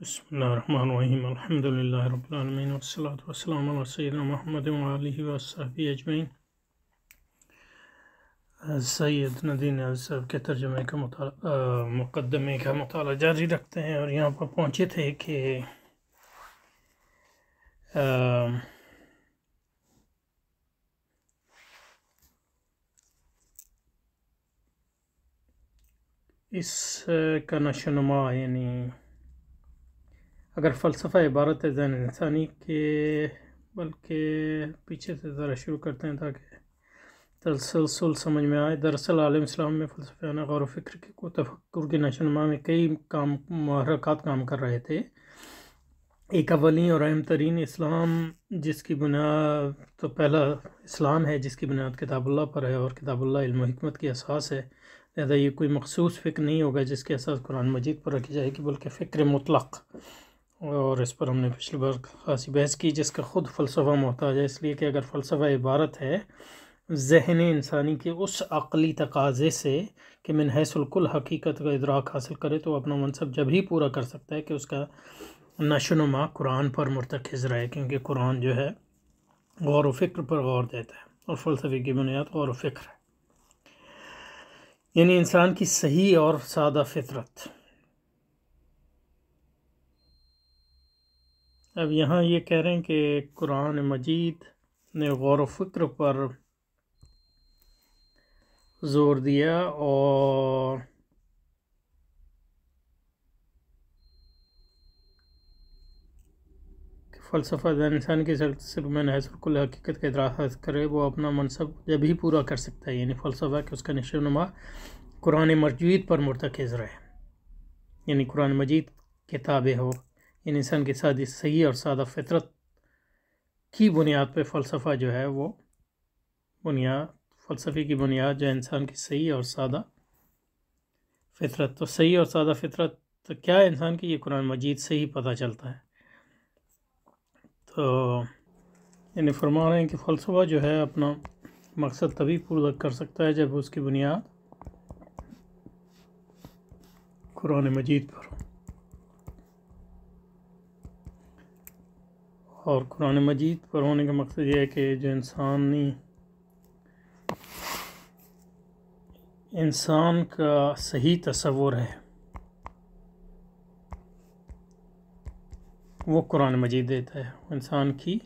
بسم اللہ الرحمن الرحیم الحمد للہ رب العالمین والصلاة والسلام علی سیدنا محمد وآلہ وصحبہ اجمعین۔ سید ندین عزیز صاحب کے ترجمے کا مقدمے کا مطالعہ جاری رکھتے ہیں، اور یہاں پر پہنچے تھے کہ اس کا نشو نما، یعنی اگر فلسفہ عبارت ہے ذہن انسانی کے، بلکہ پیچھے سے ذرا شروع کرتے ہیں تاکہ تسلسل سمجھ میں آئے۔ دراصل عالم اسلام میں فلسفیانہ غور و فکر کو تفکر کے نشو نما میں کئی محرکات کام کر رہے تھے۔ ایک اولین اور اہم ترین اسلام، جس کی بنیاد تو پہلا اسلام ہے جس کی بنیاد کتاب اللہ پر ہے، اور کتاب اللہ علم و حکمت کی اساس ہے، لہذا یہ کوئی مخصوص فکر نہیں ہوگا جس کی اساس قرآن مجید پر رکھی جائے گی، بلکہ فکر مطلق۔ اور اس پر ہم نے پچھلی بار خاصی بحث کی، جس کا خود فلسفہ محتاج ہے، اس لیے کہ اگر فلسفہ عبارت ہے ذہن انسانی کے اس عقلی تقاضے سے کہ من حیث الکل حقیقت کا ادراک حاصل کرے، تو اپنا منصب جب ہی پورا کر سکتا ہے کہ اس کا نشو نما قرآن پر مرتکز رہے، کیونکہ قرآن جو ہے غور و فکر پر غور دیتا ہے، اور فلسفے کی بنیاد غور و فکر ہے، یعنی انسان کی صحیح اور سادہ فطرت۔ اب یہاں یہ کہہ رہے ہیں کہ قرآن مجید نے غور و فکر پر زور دیا، اور فلسفہ ذہن انسان کی صرف میں حیث الکل حقیقت کا ادراک حاصل کرے، وہ اپنا منصب جب ہی پورا کر سکتا ہے، یعنی فلسفہ کہ اس کا نشو نما قرآن مجید پر مرتکز رہے، یعنی قرآن مجید کے تابع ہو، یعنی انسان کی صحیح اور سادہ فطرت کی بنیاد پہ فلسفہ جو ہے وہ فلسفے کی بنیاد جو ہے انسان کی صحیح اور سادہ فطرت۔ تو صحیح اور سادہ فطرت کیا ہے انسان کی؟ یہ قرآن مجید سے ہی پتہ چلتا ہے۔ تو یعنی فرما رہے ہیں کہ فلسفہ جو ہے اپنا مقصد تبھی پورا کر سکتا ہے جب اس کی بنیاد قرآن مجید پر ہو، اور قرآن مجید پر ہونے کا مقصد یہ ہے کہ جو انسان کا صحیح تصور ہے وہ قرآن مجید دیتا ہے، انسان کی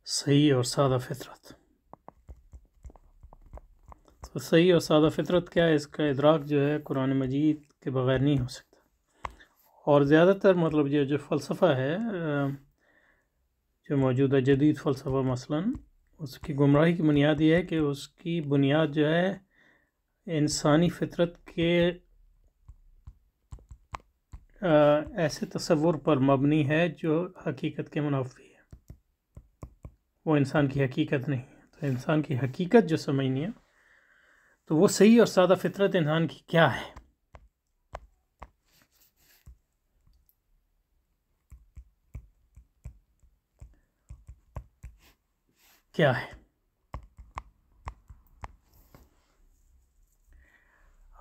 صحیح اور سادہ فطرت۔ تو صحیح اور سادہ فطرت کیا ہے؟ اس کا ادراک جو ہے قرآن مجید کے بغیر نہیں ہو سکتا، اور زیادہ تر مطلب یہ جو فلسفہ ہے، جو موجودہ جدید فلسفہ مثلاً، اس کی گمراہی کی بنیاد یہ ہے کہ اس کی بنیاد جو ہے انسانی فطرت کے ایسے تصور پر مبنی ہے جو حقیقت کے منافی ہے، وہ انسان کی حقیقت نہیں ہے۔ تو انسان کی حقیقت جو سمجھنی ہے، تو وہ صحیح اور سادہ فطرت انسان کی کیا ہے؟ کیا ہے؟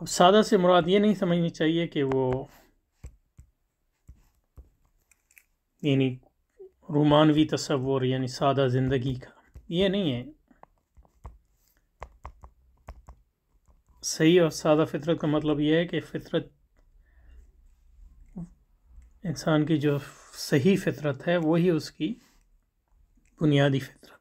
اب سادہ سے مراد یہ نہیں سمجھنی چاہیے کہ وہ یعنی رومانوی تصور، یعنی سادہ زندگی کا، یہ نہیں ہے۔ صحیح اور سادہ فطرت کا مطلب یہ ہے کہ فطرت، انسان کی جو صحیح فطرت ہے وہی اس کی بنیادی فطرت ہے۔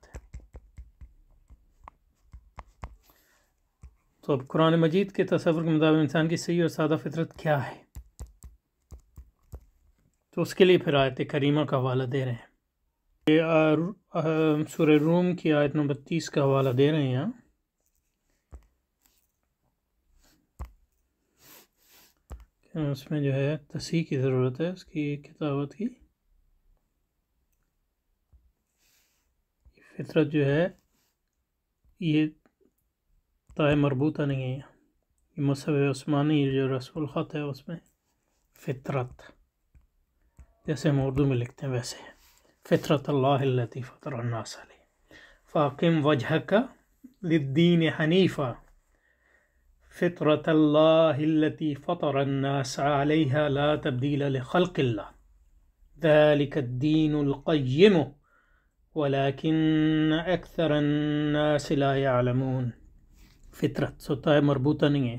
تو اب قرآن مجید کے تصور کے مطابق انسان کی صحیح اور سادہ فطرت کیا ہے؟ تو اس کے لیے پھر آیت کریمہ کا حوالہ دے رہے ہیں، یہ سورہ روم کی آیت نمبر 30 کا حوالہ دے رہے ہیں۔ اس میں جو ہے تصحیح کی ضرورت ہے، اس کی کتابت کی۔ فطرت جو ہے یہ تائے مربوطہ نہیں ہے، یہ مصحف عثمانی جو رسول خط ہے اس میں فطرت، جیسے ہم اردو میں لکھتے ہیں ویسے فطرت اللہ التی فطر الناس علیہ فاقم وجہک للدین حنیفہ، فطرت اللہ التی فطر الناس علیہا لا تبدیل لخلق اللہ ذلک الدین القیم ولکن اکثر الناس لا یعلمون. فطرت سوتا ہے مربوطہ نہیں ہے،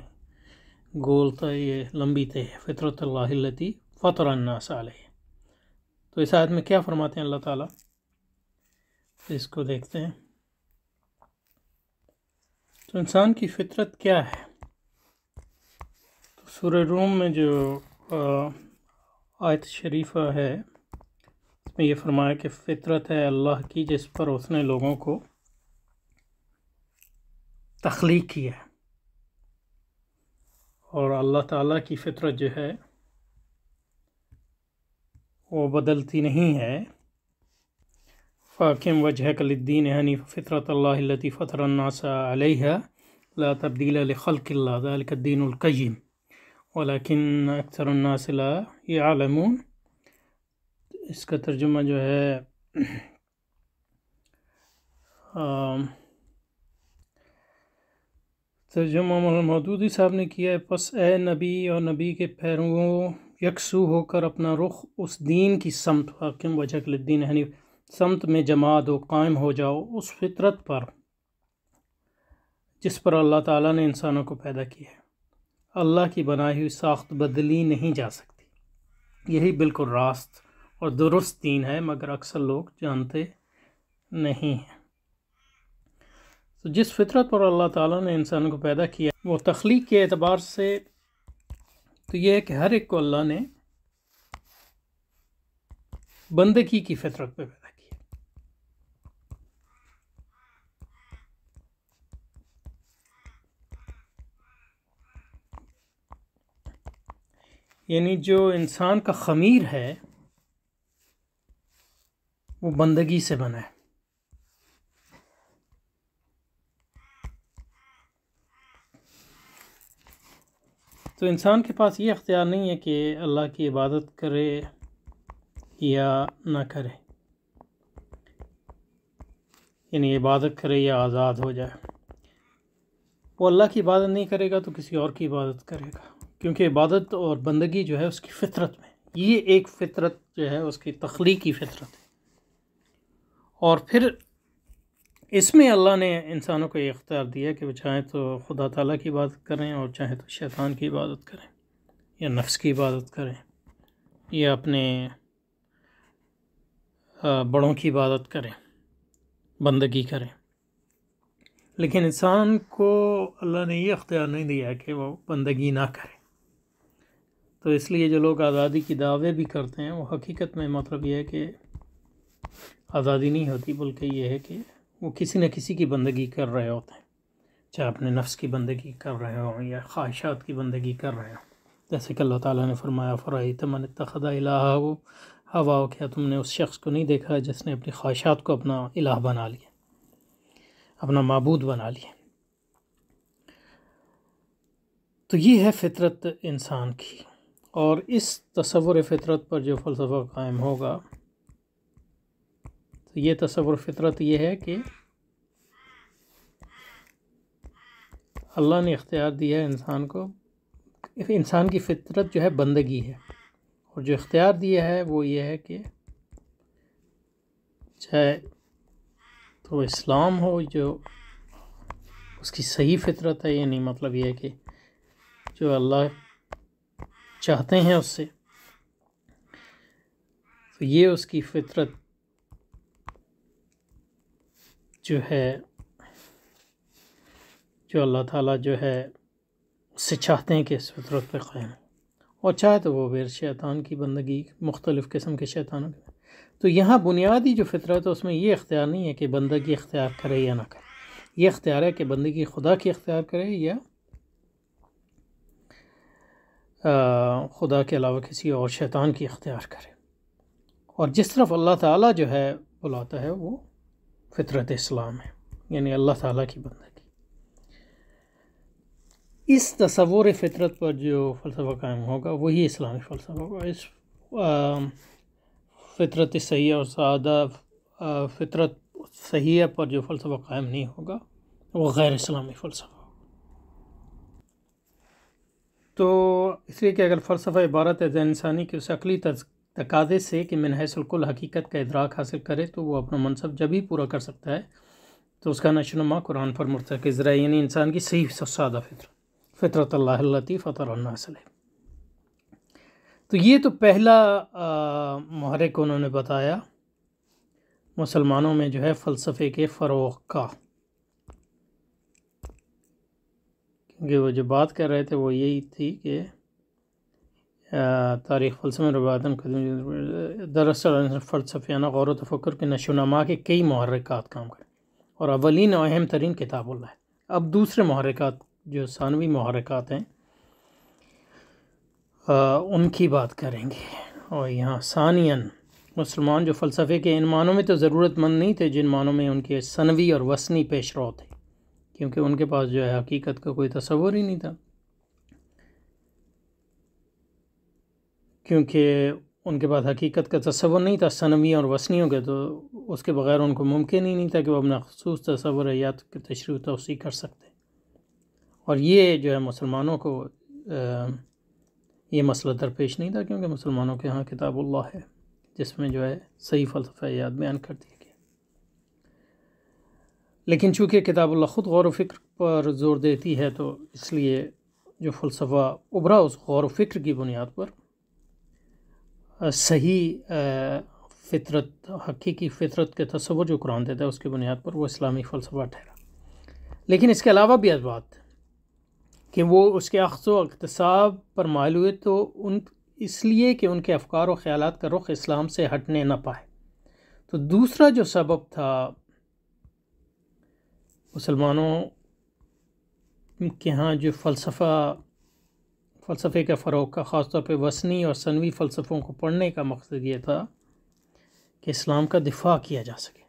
گول تھا، یہ لمبی تھے. فطرت اللہ التی فطر الناس علیہ. تو اس آیت میں کیا فرماتے ہیں اللہ تعالیٰ، اس کو دیکھتے ہیں. تو انسان کی فطرت کیا ہے؟ تو سورہ روم میں جو آیت شریفہ ہے اس میں یہ فرمایا کہ فطرت ہے اللہ کی جس پر اس نے لوگوں کو تخلیق کیا ہے، اور اللہ تعالیٰ کی فطرت جو ہے وہ بدلتی نہیں ہے. فاقم وجهك للدین حنیفا فطرت اللہ التی فطر الناس علیہا لا تبدیل لخلق اللہ ذلک الدین القیم ولکن اکثر الناس لا یعلمون. اس کا ترجمہ جو ہے ترجمہ مولانا مودودی صاحب نے کیا ہے. پس اے نبی اور نبی کے پیرووں یکسو ہو کر اپنا رخ اس دین کی سمت، حاکم وجہک للدین حنیف، سمت میں جمع دو، قائم ہو جاؤ اس فطرت پر جس پر اللہ تعالیٰ نے انسانوں کو پیدا کیا ہے. اللہ کی بنائی ہوئی ساخت بدلی نہیں جا سکتی. یہی بالکل راست اور درست دین ہے، مگر اکثر لوگ جانتے نہیں ہیں. تو جس فطرت پر اللہ تعالیٰ نے انسانوں کو پیدا کیا وہ تخلیق کے اعتبار سے تو یہ ہے کہ ہر ایک کو اللہ نے بندگی کی فطرت پہ پیدا کیا. یعنی جو انسان کا خمیر ہے وہ بندگی سے بنا ہے. تو انسان کے پاس یہ اختیار نہیں ہے کہ اللہ کی عبادت کرے یا نہ کرے، یعنی عبادت کرے یا آزاد ہو جائے. وہ اللہ کی عبادت نہیں کرے گا تو کسی اور کی عبادت کرے گا، کیونکہ عبادت اور بندگی جو ہے اس کی فطرت میں، یہ ایک فطرت جو ہے اس کی تخلیقی فطرت ہے. اور پھر اس میں اللہ نے انسانوں کو یہ اختیار دیا کہ وہ چاہیں تو خدا تعالیٰ کی عبادت کریں اور چاہیں تو شیطان کی عبادت کریں یا نفس کی عبادت کریں یا اپنے بڑوں کی عبادت کریں، بندگی کریں. لیکن انسان کو اللہ نے یہ اختیار نہیں دیا کہ وہ بندگی نہ کرے. تو اس لیے جو لوگ آزادی کی دعوے بھی کرتے ہیں وہ حقیقت میں مطلب یہ ہے کہ آزادی نہیں ہوتی، بلکہ یہ ہے کہ وہ کسی نہ کسی کی بندگی کر رہے ہوتے ہیں، چاہے اپنے نفس کی بندگی کر رہے ہوں یا خواہشات کی بندگی کر رہے ہوں. جیسے کہ اللہ تعالیٰ نے فرمایا فرأیت من اتخذ الہہ ہواہ، کیا تم نے اس شخص کو نہیں دیکھا جس نے اپنی خواہشات کو اپنا الہ بنا لیا، اپنا معبود بنا لیا. تو یہ ہے فطرت انسان کی. اور اس تصور فطرت پر جو فلسفہ قائم ہوگا، تو یہ تصور فطرت یہ ہے کہ اللہ نے اختیار دیا ہے انسان کو، انسان کی فطرت جو ہے بندگی ہے، اور جو اختیار دیا ہے وہ یہ ہے کہ چاہے تو اسلام ہو جو اس کی صحیح فطرت ہے، یعنی مطلب یہ ہے کہ جو اللہ چاہتے ہیں اس سے، تو یہ اس کی فطرت جو ہے، جو اللہ تعالیٰ جو ہے اس سے چاہتے ہیں کہ اس فطرت پہ قائم ہو، اور چاہے تو وہ پھر شیطان کی بندگی، مختلف قسم کے شیطانوں کی. تو یہاں بنیادی جو فطرت ہے اس میں یہ اختیار نہیں ہے کہ بندگی اختیار کرے یا نہ کرے. یہ اختیار ہے کہ بندگی خدا کی اختیار کرے یا خدا کے علاوہ کسی اور شیطان کی اختیار کرے. اور جس طرف اللہ تعالیٰ جو ہے بلاتا ہے وہ فطرت اسلام ہے، یعنی اللہ تعالیٰ کی بندگی. اس تصور فطرت پر جو فلسفہ قائم ہوگا وہی اسلامی فلسفہ ہوگا. اس فطرت صحیح اور سادہ فطرت صحیح پر جو فلسفہ قائم نہیں ہوگا وہ غیر اسلامی فلسفہ. تو اس لیے کہ اگر فلسفہ عبارت ہے ذہن انسانی کے اس عقلی تقاضے سے کہ من حیث الکل حقیقت کا ادراک حاصل کرے تو وہ اپنا منصب جب ہی پورا کر سکتا ہے تو اس کا نشو و نما قرآن پر مرتکز رہے، یعنی انسان کی صحیح سادہ فطرت اللہ التی فطر الناس علیہ۔ تو یہ تو پہلا محرک انہوں نے بتایا مسلمانوں میں جو ہے فلسفے کے فروغ کا، کیونکہ وہ جو بات کر رہے تھے وہ یہی تھی کہ تاریخ فلسفہ روایتاً دراصل فلسفیانہ غور و تفکر کے نشو و نما کے کئی محرکات کام کریں، اور اولین اور اہم ترین کتاب اللہ ہے۔ اب دوسرے محرکات جو ثانوی محرکات ہیں ان کی بات کریں گے، اور یہاں ثانیاً مسلمان جو فلسفے کے ان معنوں میں تو ضرورت مند نہیں تھے جن معنوں میں ان کے ثانوی اور وثنی پیش رو تھے، کیونکہ ان کے پاس جو ہے حقیقت کا کوئی تصور ہی نہیں تھا، کیونکہ ان کے پاس حقیقت کا تصور نہیں تھا ثانوی اور وثنیوں کے، تو اس کے بغیر ان کو ممکن ہی نہیں تھا کہ وہ اپنا خصوص تصوریات کی تشریح و توسیع کر سکتے۔ اور یہ جو ہے مسلمانوں کو یہ مسئلہ درپیش نہیں تھا، کیونکہ مسلمانوں کے ہاں کتاب اللہ ہے جس میں جو ہے صحیح فلسفیات بیان کر دیا گیا۔ لیکن چونکہ کتاب اللہ خود غور و فکر پر زور دیتی ہے تو اس لیے جو فلسفہ ابھرا اس غور و فکر کی بنیاد پر صحیح فطرت، حقیقی فطرت کے تصور جو قرآن دیتا ہے اس کی بنیاد پر وہ اسلامی فلسفہ ٹھہرا۔ لیکن اس کے علاوہ بھی بات کہ وہ اس کے اخذ و اقتصاب پر مائل ہوئے تو اس لیے کہ ان کے افکار و خیالات کا رخ اسلام سے ہٹنے نہ پائے۔ تو دوسرا جو سبب تھا مسلمانوں کے ہاں جو فلسفے کا فروغ کا، خاص طور پہ وثنی اور ثانوی فلسفوں کو پڑھنے کا مقصد یہ تھا کہ اسلام کا دفاع کیا جا سکے۔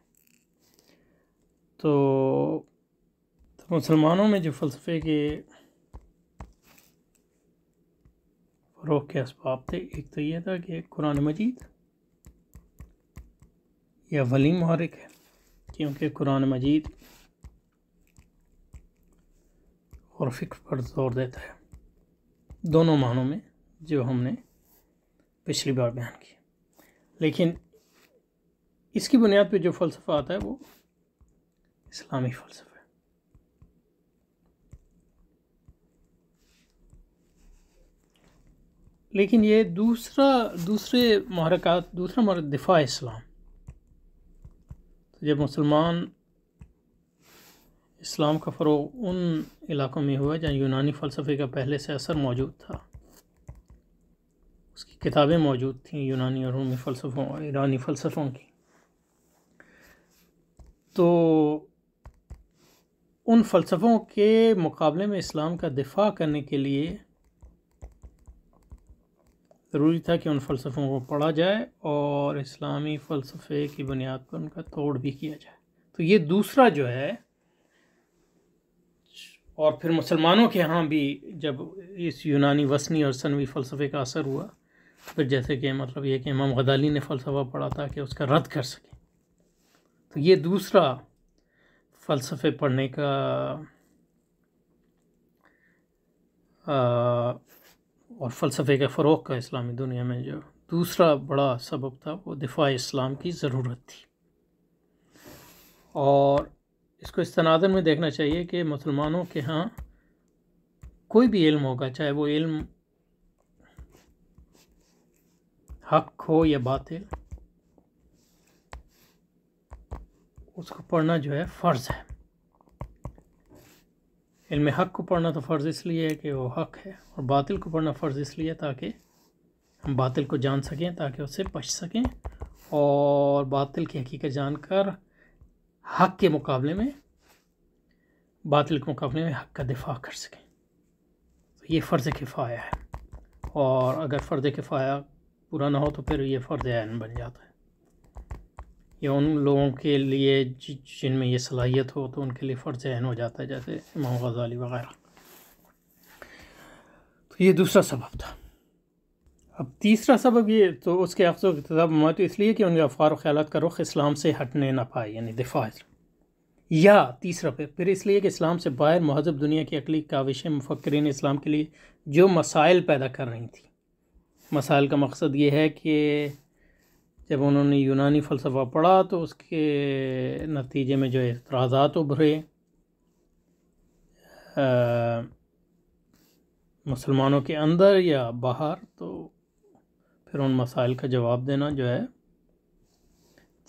تو مسلمانوں میں جو فلسفے کے فروغ کے اسباب تھے، ایک تو یہ تھا کہ قرآن مجید یہ اولین محرک ہے، کیونکہ قرآن مجید اور فکر پر زور دیتا ہے دونوں معنوں میں جو ہم نے پچھلی بار بیان کی۔ لیکن اس کی بنیاد پہ جو فلسفہ آتا ہے وہ اسلامی فلسفہ ہے۔ لیکن یہ دوسرے محرکات، دوسرا محرک دفاع اسلام، جب مسلمان اسلام کا فروغ ان علاقوں میں ہوا جہاں یونانی فلسفے کا پہلے سے اثر موجود تھا، اس کی کتابیں موجود تھیں یونانی اور رومی فلسفوں اور ایرانی فلسفوں کی، تو ان فلسفوں کے مقابلے میں اسلام کا دفاع کرنے کے لیے ضروری تھا کہ ان فلسفوں کو پڑھا جائے اور اسلامی فلسفے کی بنیاد پر ان کا توڑ بھی کیا جائے۔ تو یہ دوسرا جو ہے، اور پھر مسلمانوں کے ہاں بھی جب اس یونانی وثنی اور ثانوی فلسفے کا اثر ہوا، پھر جیسے کہ مطلب یہ کہ امام غزالی نے فلسفہ پڑھا تھا کہ اس کا رد کر سکیں، تو یہ دوسرا فلسفے پڑھنے کا اور فلسفے کے فروغ کا اسلامی دنیا میں جو دوسرا بڑا سبب تھا وہ دفاع اسلام کی ضرورت تھی۔ اور اس کو اس تناظر میں دیکھنا چاہیے کہ مسلمانوں کے ہاں کوئی بھی علم ہوگا، چاہے وہ علم حق ہو یا باطل، اس کو پڑھنا جو ہے فرض ہے۔ علم حق کو پڑھنا تو فرض اس لیے ہے کہ وہ حق ہے، اور باطل کو پڑھنا فرض اس لیے تاکہ ہم باطل کو جان سکیں، تاکہ اس سے بچ سکیں، اور باطل کی حقیقت جان کر حق کے مقابلے میں، باطل کے مقابلے میں حق کا دفاع کر سکیں۔ تو یہ فرض کفایہ ہے، اور اگر فرض کفایہ پورا نہ ہو تو پھر یہ فرض عین بن جاتا ہے۔ یہ ان لوگوں کے لیے جن میں یہ صلاحیت ہو تو ان کے لیے فرض عین ہو جاتا ہے، جیسے امام غزالی وغیرہ۔ تو یہ دوسرا سبب تھا۔ اب تیسرا سبب یہ تو اس کے اخذ و اقتصاب موت اس لیے کہ ان کے افکار و خیالات کا رخ اسلام سے ہٹنے نہ پائے، یعنی دفاع اسلام۔ یا تیسرا پھر اس لیے کہ اسلام سے باہر مہذب دنیا کی عقلی کاوشیں مفکرین اسلام کے لیے جو مسائل پیدا کر رہی تھیں. مسائل کا مقصد یہ ہے کہ جب انہوں نے یونانی فلسفہ پڑھا تو اس کے نتیجے میں جو اعتراضات ابھرے مسلمانوں کے اندر یا باہر، تو پھر ان مسائل کا جواب دینا جو ہے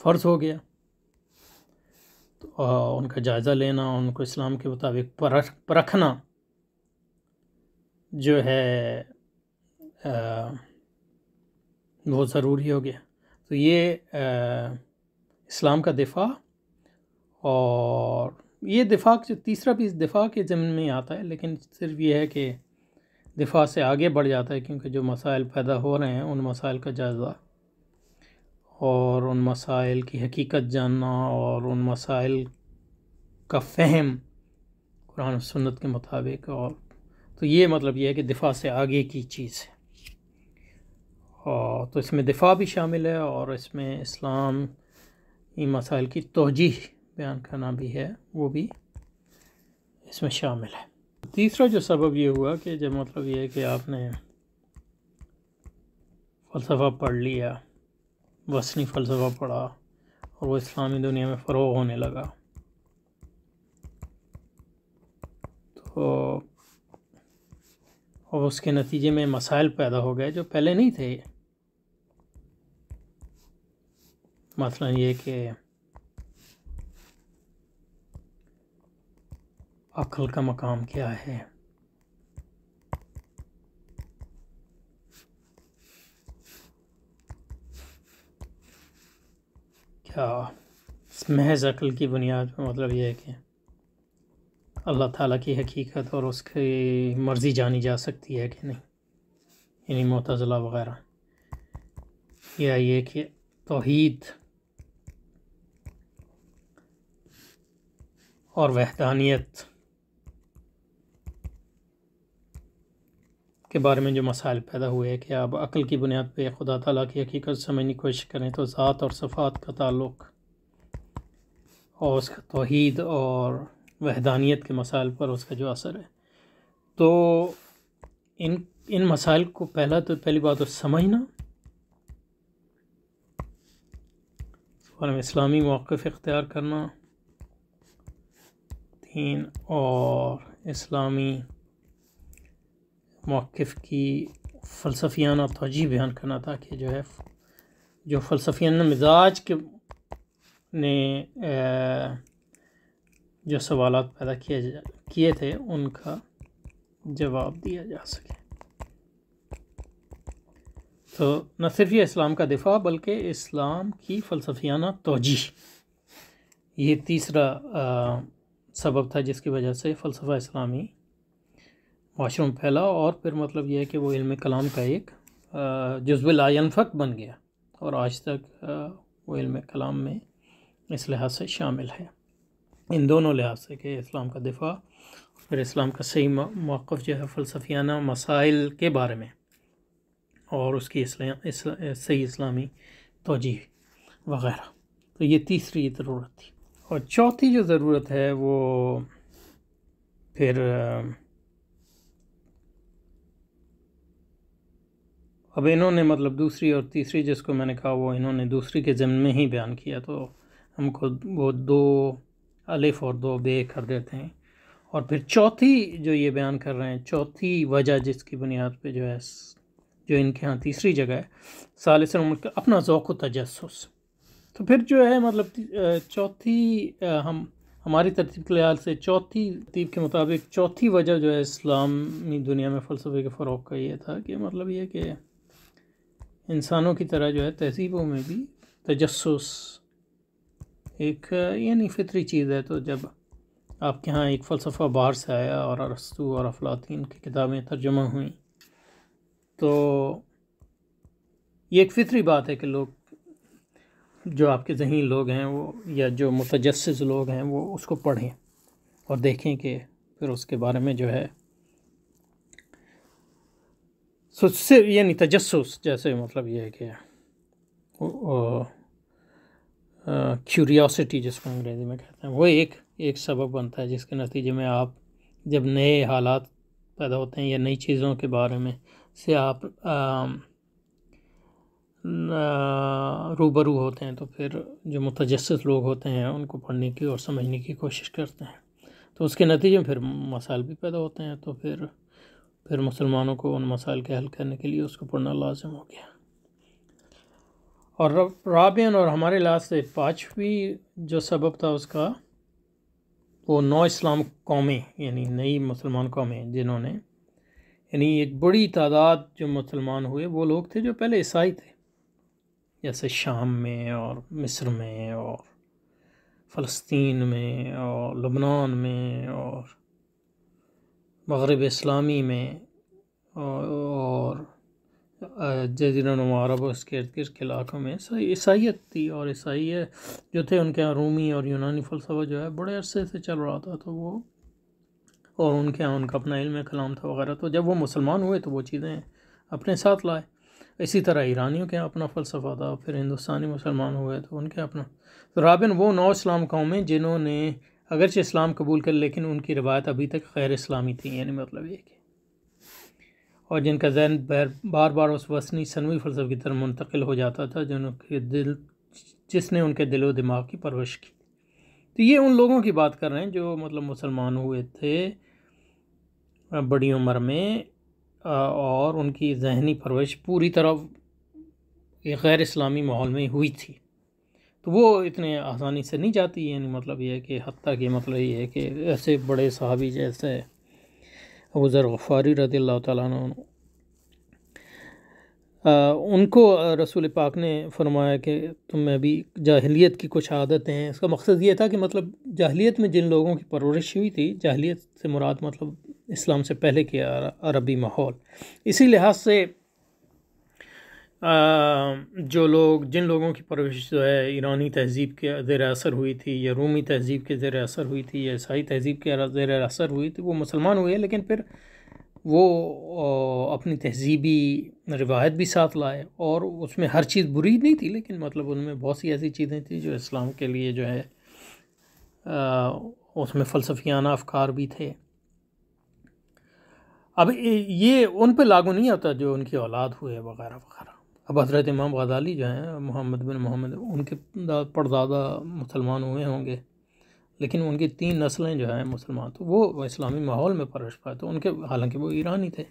فرض ہو گیا. تو ان کا جائزہ لینا، ان کو اسلام کے مطابق پرکھنا جو ہے وہ ضروری ہو گیا. تو یہ اسلام کا دفاع، اور یہ دفاع تیسرا بھی دفاع کے ضمن میں آتا ہے، لیکن صرف یہ ہے کہ دفاع سے آگے بڑھ جاتا ہے، کیونکہ جو مسائل پیدا ہو رہے ہیں ان مسائل کا جائزہ اور ان مسائل کی حقیقت جاننا اور ان مسائل کا فہم قرآن و سنت کے مطابق، اور تو یہ مطلب یہ ہے کہ دفاع سے آگے کی چیز ہے. اور تو اس میں دفاع بھی شامل ہے، اور اس میں اسلام ان مسائل کی توجیح بیان کرنا بھی ہے، وہ بھی اس میں شامل ہے. تیسرا جو سبب یہ ہوا کہ جب مطلب یہ ہے کہ آپ نے فلسفہ پڑھ لیا، وثنی فلسفہ پڑھا، اور وہ اسلامی دنیا میں فروغ ہونے لگا، تو اور اس کے نتیجے میں مسائل پیدا ہو گئے جو پہلے نہیں تھے. مثلا یہ کہ عقل کا مقام کیا ہے، کیا محض عقل کی بنیاد پہ مطلب یہ ہے کہ اللہ تعالیٰ کی حقیقت اور اس کی مرضی جانی جا سکتی ہے کہ نہیں، یعنی معتزلہ وغیرہ، یا یہ کہ توحید اور وحدانیت کے بارے میں جو مسائل پیدا ہوئے ہیں کہ اب عقل کی بنیاد پہ خدا تعالیٰ کی حقیقت سمجھنے کی کوشش کریں تو ذات اور صفات کا تعلق اور اس کا توحید اور وحدانیت کے مسائل پر اس کا جو اثر ہے، تو ان مسائل کو پہلی بات تو سمجھنا، اسلامی موقف اختیار کرنا، دین اور اسلامی موقف کی فلسفیانہ توجیہ بیان کرنا، تاکہ جو ہے جو فلسفیانہ مزاج کے نے جو سوالات پیدا کیے تھے ان کا جواب دیا جا سکے. تو نہ صرف یہ اسلام کا دفاع بلکہ اسلام کی فلسفیانہ توجیہ، یہ تیسرا سبب تھا جس کی وجہ سے فلسفہ اسلامی معاشروں میں پھیلا، اور پھر مطلب یہ ہے کہ وہ علم کلام کا ایک جزو لا ينفک بن گیا، اور آج تک وہ علم کلام میں اس لحاظ سے شامل ہے، ان دونوں لحاظ سے کہ اسلام کا دفاع، پھر اسلام کا صحیح موقف جو ہے فلسفیانہ مسائل کے بارے میں، اور اس کی صحیح اسلامی توجیہ وغیرہ. تو یہ تیسری ضرورت تھی. اور چوتھی جو ضرورت ہے وہ پھر اب انہوں نے مطلب دوسری اور تیسری جس کو میں نے کہا وہ انہوں نے دوسری کے ضمن میں ہی بیان کیا، تو ہم کو وہ 2 الف اور 2 بے کر دیتے ہیں. اور پھر چوتھی جو یہ بیان کر رہے ہیں، چوتھی وجہ جس کی بنیاد پہ جو ہے جو ان کے ہاں تیسری جگہ ہے، ثالثاً اپنا ذوق و تجسس. تو پھر جو ہے مطلب چوتھی ہماری ترتیب کے لحاظ سے چوتھی ترتیب کے مطابق چوتھی وجہ جو ہے اسلامی دنیا میں فلسفے کے فروغ کا یہ تھا کہ مطلب یہ کہ انسانوں کی طرح جو ہے تہذیبوں میں بھی تجسس ایک یعنی فطری چیز ہے. تو جب آپ کے ہاں ایک فلسفہ باہر سے آیا اور ارسطو اور افلاطین کی کتابیں ترجمہ ہوئیں، تو یہ ایک فطری بات ہے کہ لوگ جو آپ کے ذہین لوگ ہیں وہ یا جو متجسس لوگ ہیں وہ اس کو پڑھیں اور دیکھیں کہ پھر اس کے بارے میں جو ہے یعنی تجسس جیسے مطلب یہ ہے کہ کیوریوسٹی جس کو انگریزی میں کہتے ہیں، وہ ایک ایک سبب بنتا ہے جس کے نتیجے میں آپ جب نئے حالات پیدا ہوتے ہیں یا نئی چیزوں کے بارے میں سے آپ روبرو ہوتے ہیں تو پھر جو متجسس لوگ ہوتے ہیں ان کو پڑھنے کی اور سمجھنے کی کوشش کرتے ہیں، تو اس کے نتیجے میں پھر مسائل بھی پیدا ہوتے ہیں، تو پھر مسلمانوں کو ان مسائل کے حل کرنے کے لیے اس کو پڑھنا لازم ہو گیا۔ اور رابعاً اور ہمارے لحاظ سے پانچویں جو سبب تھا اس کا، وہ نو اسلام قومیں یعنی نئی مسلمان قومیں جنہوں نے یعنی ایک بڑی تعداد جو مسلمان ہوئے وہ لوگ تھے جو پہلے عیسائی تھے، جیسے شام میں اور مصر میں اور فلسطین میں اور لبنان میں اور مغرب اسلامی میں اور جزیرہ نما عرب اور اس کے ارد گرد کے علاقوں میں عیسائیت تھی، اور عیسائیت جو تھے ان کے یہاں رومی اور یونانی فلسفہ جو ہے بڑے عرصے سے چل رہا تھا، تو وہ اور ان کے یہاں ان کا اپنا علم کلام تھا وغیرہ، تو جب وہ مسلمان ہوئے تو وہ چیزیں اپنے ساتھ لائے۔ اسی طرح ایرانیوں کے یہاں اپنا فلسفہ تھا، پھر ہندوستانی مسلمان ہوئے تو ان کے اپنا۔ تو رابعاً وہ نو اسلام قومیں جنہوں نے اگرچہ اسلام قبول کر لیکن ان کی روایت ابھی تک غیر اسلامی تھی، یعنی مطلب یہ کہ اور جن کا ذہن بار بار اس وثنی ثنوی فلسفے کی طرف منتقل ہو جاتا تھا جس نے ان کے دل و دماغ کی پرورش کی۔ تو یہ ان لوگوں کی بات کر رہے ہیں جو مطلب مسلمان ہوئے تھے بڑی عمر میں، اور ان کی ذہنی پرورش پوری طرح ایک غیر اسلامی ماحول میں ہوئی تھی، تو وہ اتنے آسانی سے نہیں جاتی، یعنی مطلب یہ ہے کہ حتیٰ کہ مطلب یہ ہے کہ ایسے بڑے صحابی جیسے ابو ذر غفاری رضی اللہ تعالیٰ عنہ، ان کو رسول پاک نے فرمایا کہ تم میں بھی جاہلیت کی کچھ عادتیں ہیں۔ اس کا مقصد یہ تھا کہ مطلب جاہلیت میں جن لوگوں کی پرورش ہوئی تھی، جاہلیت سے مراد مطلب اسلام سے پہلے کے عربی ماحول، اسی لحاظ سے جن لوگوں کی پرورش جو ہے ایرانی تہذیب کے زیر اثر ہوئی تھی یا رومی تہذیب کے زیر اثر ہوئی تھی یا عیسائی تہذیب کے زیر اثر ہوئی تھی، وہ مسلمان ہوئے، لیکن پھر وہ اپنی تہذیبی روایت بھی ساتھ لائے، اور اس میں ہر چیز بری نہیں تھی، لیکن مطلب ان میں بہت سی ایسی چیزیں تھیں جو اسلام کے لیے جو ہے اس میں فلسفیانہ افکار بھی تھے۔ اب یہ ان پہ لاگو نہیں ہوتا جو ان کی اولاد ہوئے وغیرہ وغیرہ۔ اب حضرت امام غزالی جو ہیں محمد بن محمد، ان کے پردادا مسلمان ہوئے ہوں گے، لیکن ان کی 3 نسلیں جو ہیں مسلمان، تو وہ اسلامی ماحول میں پرورش پائے، تو ان کے حالانکہ وہ ایرانی تھے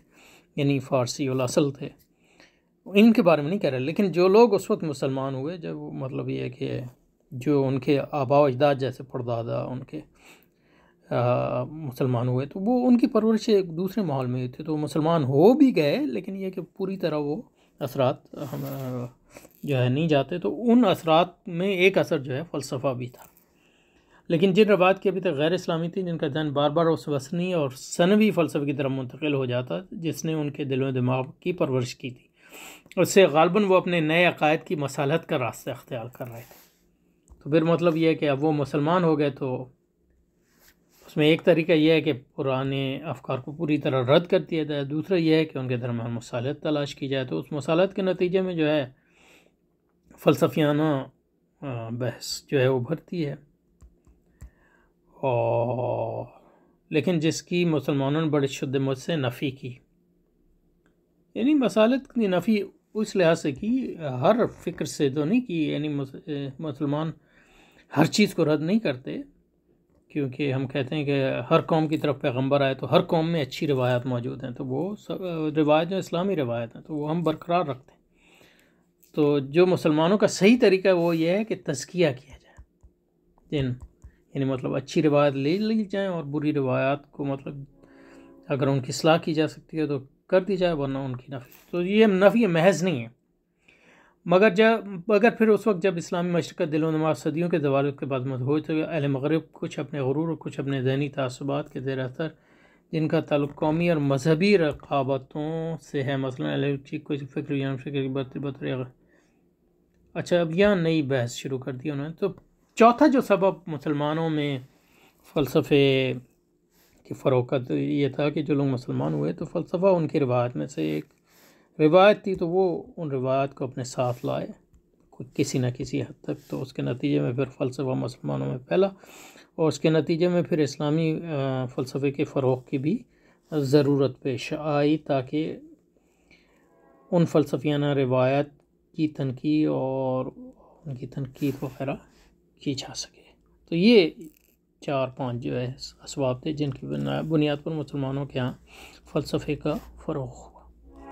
یعنی فارسی الاصل تھے، ان کے بارے میں نہیں کہہ رہے، لیکن جو لوگ اس وقت مسلمان ہوئے جب مطلب یہ ہے کہ جو ان کے آباء و اجداد جیسے پردادا ان کے مسلمان ہوئے، تو وہ ان کی پرورش ایک دوسرے ماحول میں تھے، تو مسلمان ہو بھی گئے، لیکن یہ کہ پوری طرح وہ اثرات جو ہے نہیں جاتے، تو ان اثرات میں ایک اثر جو ہے فلسفہ بھی تھا۔ لیکن جن روایت کی ابھی تک غیر اسلامی تھی، جن کا ذہن بار بار اس وثنی اور ثنوی فلسفے کی طرف منتقل ہو جاتا، جس نے ان کے دل و دماغ کی پرورش کی تھی، اس سے غالباً وہ اپنے نئے عقائد کی مصالحت کا راستہ اختیار کر رہے تھے، تو پھر مطلب یہ ہے کہ اب وہ مسلمان ہو گئے، تو اس میں ایک طریقہ یہ ہے کہ پرانے افکار کو پوری طرح رد کر دیا جائے، دوسرا یہ ہے کہ ان کے درمیان مصالحت تلاش کی جائے، تو اس مصالحت کے نتیجے میں جو ہے فلسفیانہ بحث جو ہے ابھرتی ہے، اور لیکن جس کی مسلمانوں نے بڑے شد مت سے نفی کی، یعنی مصالحت کی نفی اس لحاظ سے کی، ہر فکر سے تو نہیں کی، یعنی مسلمان ہر چیز کو رد نہیں کرتے، کیونکہ ہم کہتے ہیں کہ ہر قوم کی طرف پیغمبر آئے تو ہر قوم میں اچھی روایات موجود ہیں، تو وہ روایت جو اسلامی روایت ہیں تو وہ ہم برقرار رکھتے ہیں۔ تو جو مسلمانوں کا صحیح طریقہ وہ یہ ہے کہ تزکیہ کیا جائے، یعنی مطلب اچھی روایت لے لی جائیں، اور بری روایات کو مطلب اگر ان کی اصلاح کی جا سکتی ہے تو کر دی جائے، ورنہ ان کی نفی۔ تو یہ نفی محض نہیں ہے، مگر پھر اس وقت جب اسلامی مشرق کا دل و دماغ صدیوں کے زوال کے بعد مدہوش ہو گیا، اہل مغرب کچھ اپنے غرور اور کچھ اپنے ذہنی تعصبات کے زیر اثر، جن کا تعلق قومی اور مذہبی رقابتوں سے ہے، مثلا کچھ فکر کی بطری اچھا اب یہاں نئی بحث شروع کر دی انہوں نے۔ تو چوتھا جو سبب مسلمانوں میں فلسفے کی فروقت یہ تھا کہ جو لوگ مسلمان ہوئے تو فلسفہ ان کی روایت میں سے ایک روایت تھی، تو وہ ان روایت کو اپنے ساتھ لائے، کسی نہ کسی حد تک، تو اس کے نتیجے میں پھر فلسفہ مسلمانوں میں پھیلا، اور اس کے نتیجے میں پھر اسلامی فلسفے کے فروغ کی بھی ضرورت پیش آئی، تاکہ ان فلسفیانہ روایت کی تنقید اور ان کی تنقید وغیرہ کی جا سکے۔ تو یہ 4-5 جو ہے اسباب تھے جن کی بنیاد پر مسلمانوں کے ہاں فلسفے کا فروغ ہوا،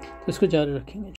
تو اس کو جاری رکھیں گے۔